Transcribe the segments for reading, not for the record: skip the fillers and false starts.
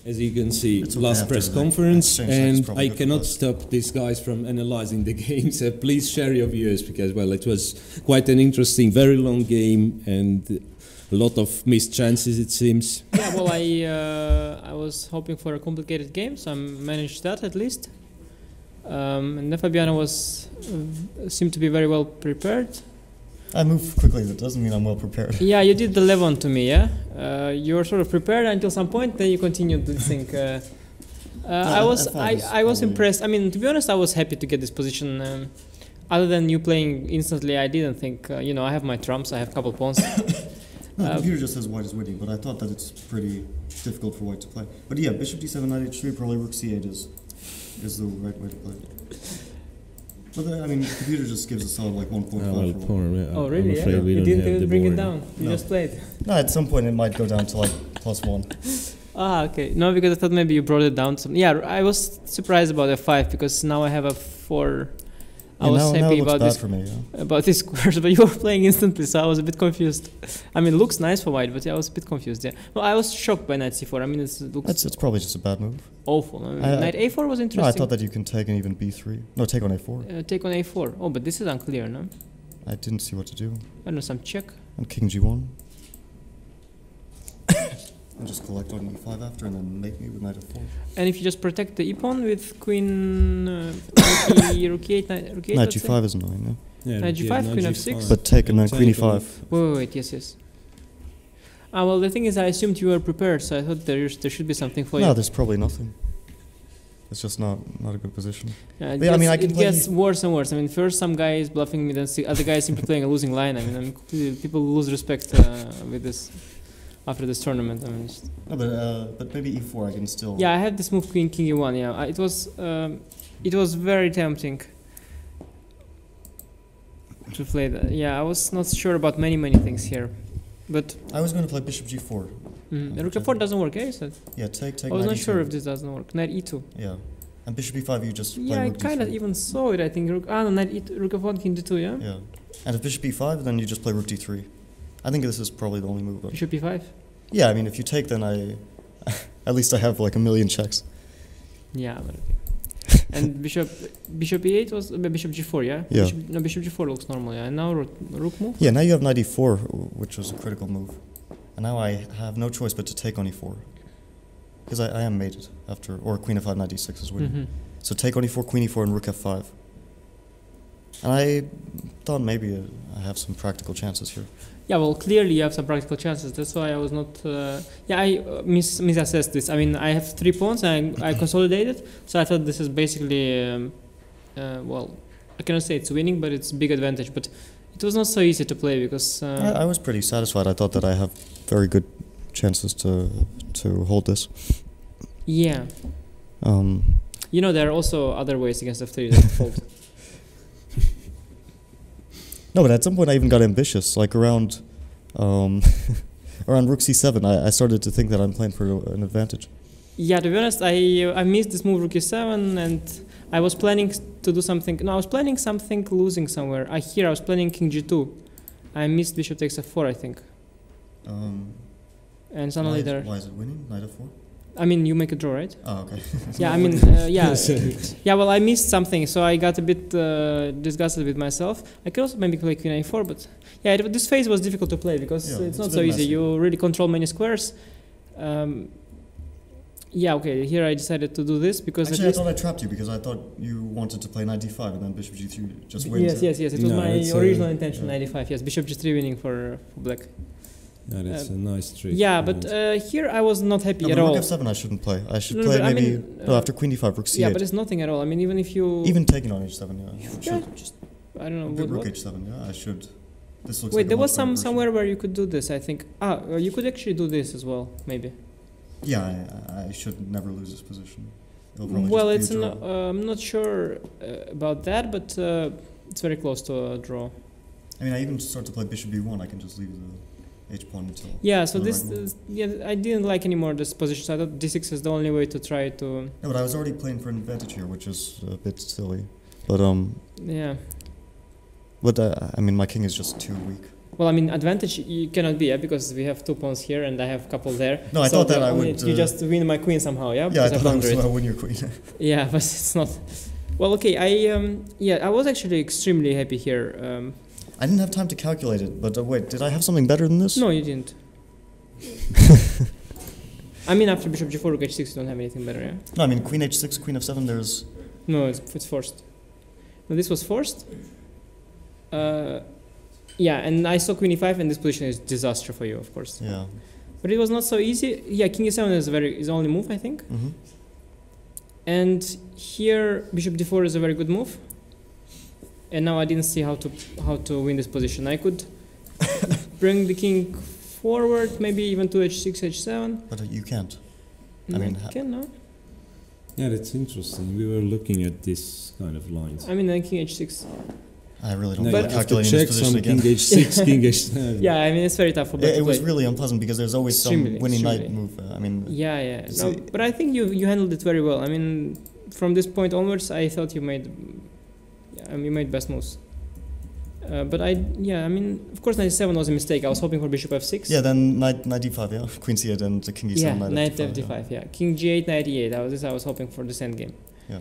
as you can see, It's okay last after press the conference, exchange, that's and probably I good for cannot us. stop these guys from analyzing the game. So please share your views, because well, it was quite an interesting, very long game, and a lot of missed chances, it seems. Yeah, well, I was hoping for a complicated game, so I managed that at least. And then Fabiano seemed to be very well prepared. I move quickly, that doesn't mean I'm well prepared. Yeah, you did the Levon to me, yeah? You were sort of prepared until some point, then you continued to think. I was impressed. I mean, to be honest, I was happy to get this position. Other than you playing instantly, I didn't think, I have my trumps, I have a couple pawns. No, the computer just says white is winning, but I thought that it's pretty difficult for white to play. But yeah, bishop d7, knight h3, probably rook c8 is the right way to play. But I mean, the computer just gives us all like 1.5 for white. Oh, really? I'm afraid Yeah? we You don't didn't have even the bring it board. down. You No. just played. No, at some point it might go down to like +1. Ah, okay. No, because I thought maybe you brought it down. Yeah, I was surprised about f5 because now I have a 4. I Yeah, was now happy it looks about bad this for me, yeah. about this squares, but you were playing instantly, so I was a bit confused. I mean, looks nice for white, but yeah, I was a bit confused. Yeah. Well, I was shocked by knight c4. I mean, it looks It's probably just a bad move. awful. I mean, knight a4 was interesting. No, I thought that you can take and even b3. No, take on a4. Take on a4. Oh, but this is unclear, no? I didn't see what to do. I don't know, some check. And king g1. And just collect on e5 after, and then make me with knight f4. And if you just protect the e-pawn with queen, rook e8, rook e8, Knight let's say? g5 is annoying, yeah. Yeah, Knight yeah, g5, queen f6. But take and then queen Take on e5. Wait, yes. Ah, well, the thing is, I assumed you were prepared, so I thought there should be something for you. No, there's probably nothing. It's just not a good position. Yeah, But yeah, I mean, I can it play gets worse and worse. I mean, first some guy is bluffing me, then other guy is simply playing a losing line. I mean, people lose respect with this after this tournament. I mean, No, but maybe e4 I can still... yeah, I had this move queen king e1. Yeah, it was very tempting to play that. Yeah, I was not sure about many things here, but I was going to play bishop g4. rook f4 doesn't work. Yeah, you said. Yeah, take I was knight not e2. sure if this doesn't work. Knight e2. Yeah. And bishop e5 you just play Yeah, I rook kind of d3. even saw it. I think rook. Ah, no, knight e2, rook f1, king d2. Yeah. Yeah. And if bishop e5, then you just play rook d3. I think this is probably the only move. But Bishop e5. yeah, I mean, if you take, then at least I have like a million checks. Yeah, but okay. And bishop e8 was bishop g4, yeah. Yeah. Bishop g4 looks normal, yeah. And now rook move. Yeah, now you have knight e4, which was a critical move. And now I have no choice but to take on e4. Because I am mated after, or queen f5, knight d6 is winning. So take on e4, queen e4, and rook f5. And I thought maybe I have some practical chances here. Yeah, well, clearly you have some practical chances. That's why I was not. I misassessed this. I mean, I have 3 pawns and I consolidated. So I thought this is basically, well, I cannot say it's winning, but it's big advantage. But it was not so easy to play because. I was pretty satisfied. I thought that I have very good chances to hold this. Yeah. There are also other ways against f3 that fold. No, but at some point I even got ambitious. Like around rook c7, I started to think that I'm playing for an advantage. Yeah, to be honest, I missed this move rook e7, and I was planning to do something. No, I was planning something losing somewhere. I was planning king g2. I missed bishop takes f4, I think. And suddenly Why is it winning? Knight f4? I mean, you make a draw, right? Oh, okay. Yeah, I mean, yeah. Yeah, well, I missed something, so I got a bit disgusted with myself. I could also maybe play queen a4, but yeah, this phase was difficult to play because it's not so easy. You really control many squares. Yeah, okay, here I decided to do this because... Actually, I thought I trapped you because I thought you wanted to play knight d5 and then bishop g3 just wins. Yes, it was my original intention, knight d5, yes, bishop g3 winning for black. That is a nice trick. Yeah, but here I was not happy at all. Rook f7 I shouldn't play. I should play maybe after queen d5, rook c8. Yeah, but it's nothing at all. I mean, even if you... Even taking on h7, yeah. Just, I don't know. Good rook h7, yeah, I should. This looks Wait, like there was somewhere where you could do this, I think. You could actually do this as well, maybe. Yeah, I should never lose this position. Well, it's I'm not sure about that, but it's very close to a draw. I mean, I even start to play bishop b1. I can just leave the h-pawn until... Yeah, so I didn't like anymore this position, so I thought d6 is the only way to try to... No, but I was already playing for an advantage here, which is a bit silly. But, yeah. But, I mean, my king is just too weak. Well, I mean, advantage you cannot be, yeah, because we have 2 pawns here and I have a couple there. No, I So thought that the I only- would. You just win my queen somehow, yeah? Yeah, I Because thought I blunder was it. win your queen. Yeah, but it's not. Well, okay, I was actually extremely happy here. I didn't have time to calculate it, but wait, did I have something better than this? No, you didn't. I mean, after bishop g4, rook h6, you don't have anything better, yeah? No, I mean queen h6, queen f7. There's No, it's forced. No, this was forced. Yeah, and I saw queen e5, and this position is disaster for you, of course. yeah. But it was not so easy. Yeah, king e7 is the only move, I think. Mm-hmm. And here, bishop d4 is a very good move. And now I didn't see how to win this position. I could bring the king forward, maybe even to h6, h7. But you can't. I No, mean, I can now. Yeah, that's interesting. We were looking at this kind of lines. I mean, king h6. I really don't No, feel you like have to calculating check this position some again. king h6, king h7. Yeah, I mean, it's very tough for black It to was play. really unpleasant because there's always Extremely, some winning knight extremely. move. I mean, Yeah. Is No, it- but I think you handled it very well. I mean, from this point onwards, I thought you made best moves. But I mean, of course, knight e7 was a mistake. I was hoping for bishop f6. yeah. Then knight d5, yeah. Queen c8 and the king e7. Yeah, knight knight f5, f5. Yeah, king g8, knight e8. I was hoping for this endgame. Yeah.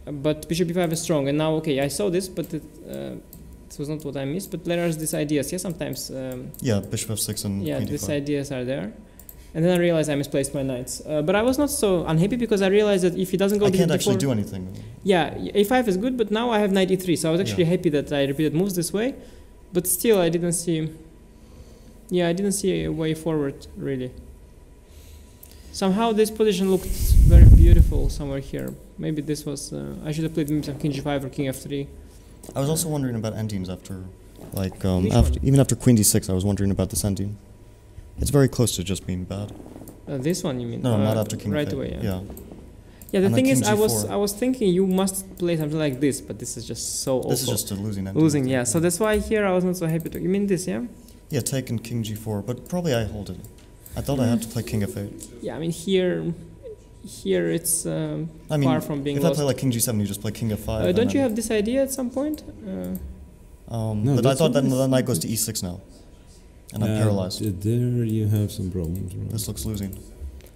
But bishop e5 is strong, and now okay, I saw this, but this was not what I missed. But there are these ideas. Yeah, sometimes. Yeah, bishop f6 and Yeah, queen these d5. ideas are there. And then I realized I misplaced my knights. But I was not so unhappy because I realized that if he doesn't go I to can't d4, actually do anything. yeah, a5 is good, but now I have knight e3, so I was actually Yeah. happy that I repeated moves this way. But still, I didn't see. Yeah, I didn't see a way forward really. Somehow this position looked very beautiful somewhere here. Maybe this was. I should have played maybe some king g5 or king f3. I was also wondering about endings after, like, Which even after queen d6, I was wondering about this ending. It's very close to just being bad. This one, you mean? No, not after king right f8. away. Yeah. Yeah. Yeah, the And thing then is, king g4. I was thinking you must play something like this, but this is just so awful. This is just a losing ending. Losing, yeah. So that's why here I was not so happy to. You mean this, yeah? Yeah, taking king g4, but probably I hold it. I thought I had to play king f8. Yeah, I mean here it's I mean, far from being if lost. I play like king g7, you just play king f5. and Don't you then- have this idea at some point? No, but I that's thought that always- the knight goes to e6 now. And I'm paralyzed. There you have some problems. Right? This looks losing.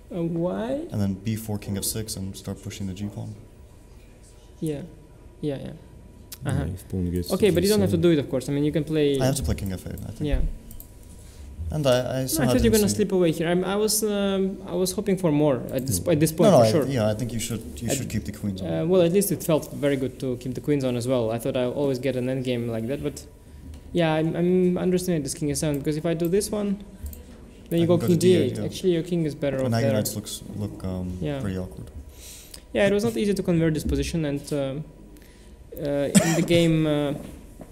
Why? And then b4, king f6, and start pushing the g-pawn. Yeah. Yeah, Uh-huh. if pawn gets to Okay, but you don't have to G7. do it, of course. I mean, you can play. I have to play king f8, I think. Yeah. And No, I I somehow thought you were didn't gonna see- slip away here. I was hoping for more at this point No, for sure. yeah, I think you should I- keep the queens on. Well, at least it felt very good to keep the queens on as well. I thought I'll always get an endgame like that, but yeah, I'm understanding this king e7 because if I do this one, then you I go can go king to d8, d8. yeah. Actually, your king is better But off now your there. knights look Yeah. pretty awkward. Yeah, it was not easy to convert this position, and in the game,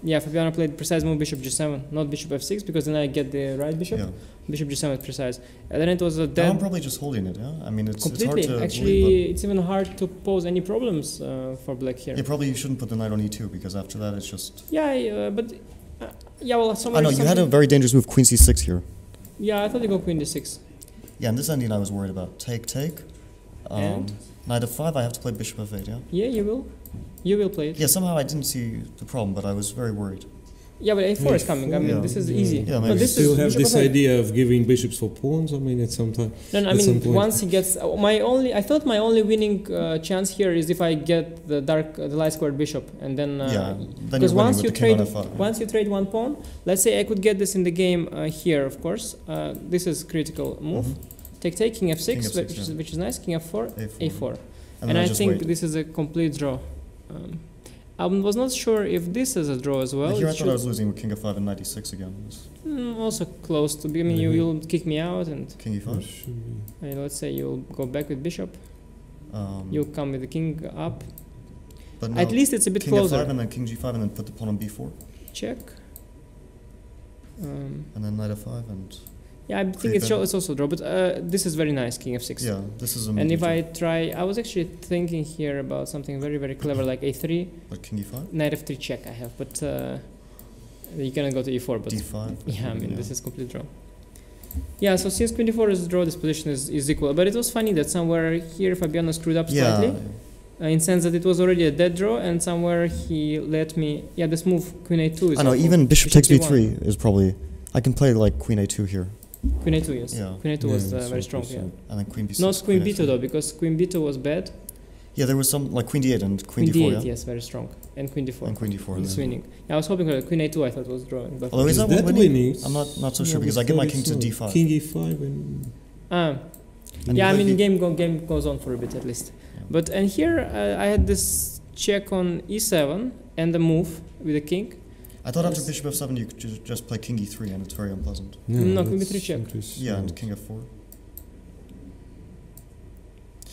yeah, Fabiano played precise move bishop g7, not bishop f6, because then I get the right bishop. Yeah. Bishop g7 is precise, and then it was a Now dead. I'm probably just holding it, yeah? I mean, it's hard Completely. to Actually, believe, it's even hard to pose any problems for black here. but yeah, probably you shouldn't put the knight on e2 because after that it's just... Yeah, but yeah, well, I somewhere. know, you had a very dangerous move, queen c6 here. Yeah, I thought you go queen d6. Yeah, and this ending I was worried about. Take. And? Knight f5, I have to play bishop f8, yeah? Yeah, you will. You will play it. Yeah, somehow I didn't see the problem, but I was very worried. Yeah, but a4 is coming. I mean, Yeah. this is easy. Yeah, No, maybe. this Still is have bishop this f8. idea of giving bishops for pawns. I mean, at some time. No, I at some mean, point. once he gets I thought my only winning chance here is if I get the light squared bishop, and then Yeah, then because you're winning once with you the king trade on f5. once you trade one pawn, let's say I could get this in the game here, of course. This is critical move. Mhm. Take king f6, King f6, which, is, yeah. which is nice. King f4, A4. a4, And, and then I just think wait. this is a complete draw. I was not sure if this is a draw as well. Here It I thought I was should- losing with king f5 and knight e6 again. also close to be. I mean, Mhm. you'll kick me out, and King e5. let's say you'll go back with bishop. Um, You'll come with the king up. but no, At least it's a bit king closer. f5 and then king g5 and then put the pawn on b4. Check. And then knight f5 and... Yeah, I think Creep it's in. it's also a draw, but this is very nice, king f6. Yeah, this is a And if medium I try, I was actually thinking here about something very, very clever, like a3, draw. But king e5? knight f3 check I have, but you cannot go to e4, but d5? yeah, I mean, this is complete draw. Yeah, so since queen d4 is a draw, this position is equal, but it was funny that somewhere here Fabiano screwed up Yeah, slightly. in sense that it was already a dead draw, and somewhere he let me. Yeah, this move Queen A2 is. I know. awful. Even bishop takes D1. B3 is probably. I can play like Queen A2 here, Queen A2, yes. Yeah. Queen A2 was Yeah, very strong. Yeah. and then Queen B6. Not Queen B2 A3. though, because Queen B2 was bad. Yeah, there was some like Queen D8 and Queen, Queen D4. D8, yeah? yes, very strong, and Queen D4. And Queen D4. It's yeah. winning. Yeah, I was hoping for Queen A2. I thought was drawing, but Although is that one that winning? I'm not so Yeah, sure because but I get my thought king to it's D5. not. King E5 and And yeah, I you mean play game goes on for a bit at least. Yeah. But and here I had this check on E7 and a move with the king. I thought after Yes. bishop f7 you could just play king e3 and it's very unpleasant. No, Queen that's B3 check. interesting. Yeah, and king f4.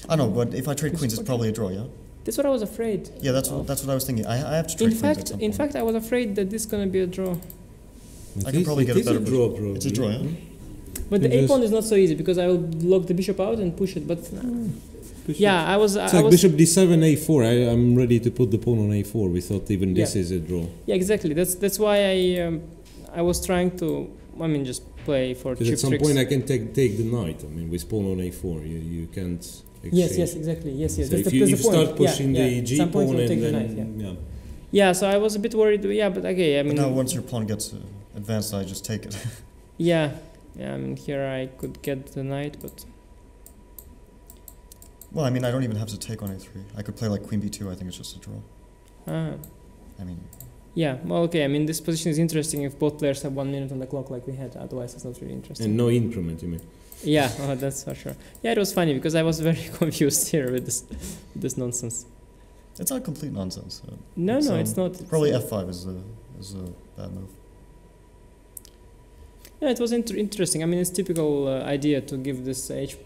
I know, but if I trade queens, it's probably a draw. Yeah. That's what I was afraid. Yeah, that's of. what I was thinking. I have to trade In queens at fact, some in point. fact, I was afraid that this is gonna be a draw. I can probably get a better draw, position. probably. It's a draw, yeah. But the You A just- pawn is not so easy because I will block the bishop out and push it. But Bishop. yeah, I was. It's I like was bishop d7, a4. I'm ready to put the pawn on a4. We thought even this Yeah. is a draw. yeah, exactly. That's why I was trying to. I mean, just play for Because cheap at some tricks. point I can take the knight. I mean, with pawn on a4, you can't exchange. Yes, exactly. Yes. So That's if the, you that's the point. start pushing yeah, the At g some point pawn you'll and take the then knight, yeah. So I was a bit worried. Yeah, but okay. I But mean, now once your pawn gets advanced, I just take it. yeah. I mean, here I could get the knight, but Well, I mean, I don't even have to take on a3. I could play like queen b2. I think it's just a draw. I mean, yeah. Well, okay. I mean, this position is interesting if both players have 1 minute on the clock like we had. Otherwise, it's not really interesting. and no increment, you mean? Yeah, that's for sure. Yeah, it was funny because I was very confused here with this nonsense. it's not complete nonsense. No, It's, it's not. It's Probably f5 is a bad move. Yeah, it was interesting. I mean, it's typical idea to give this h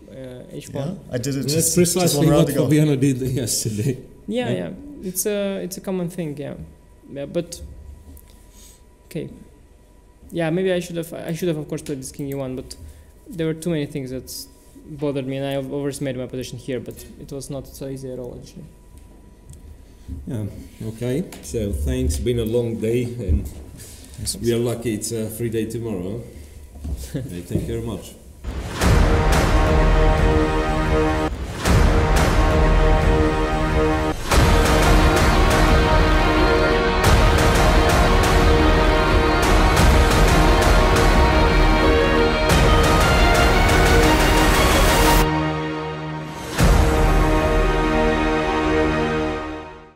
pawn. Yeah, I did it That's just precisely one round what ago. Fabiano did yesterday. Yeah, Yeah. yeah. It's a common thing. Yeah, but okay. Yeah, maybe I should have of course played this king e1, but there were too many things that bothered me, and I overestimated my position here. But it was not so easy at all actually. Yeah, okay. So thanks. Been a long day, and we are lucky it's a free day tomorrow. Thank you very much.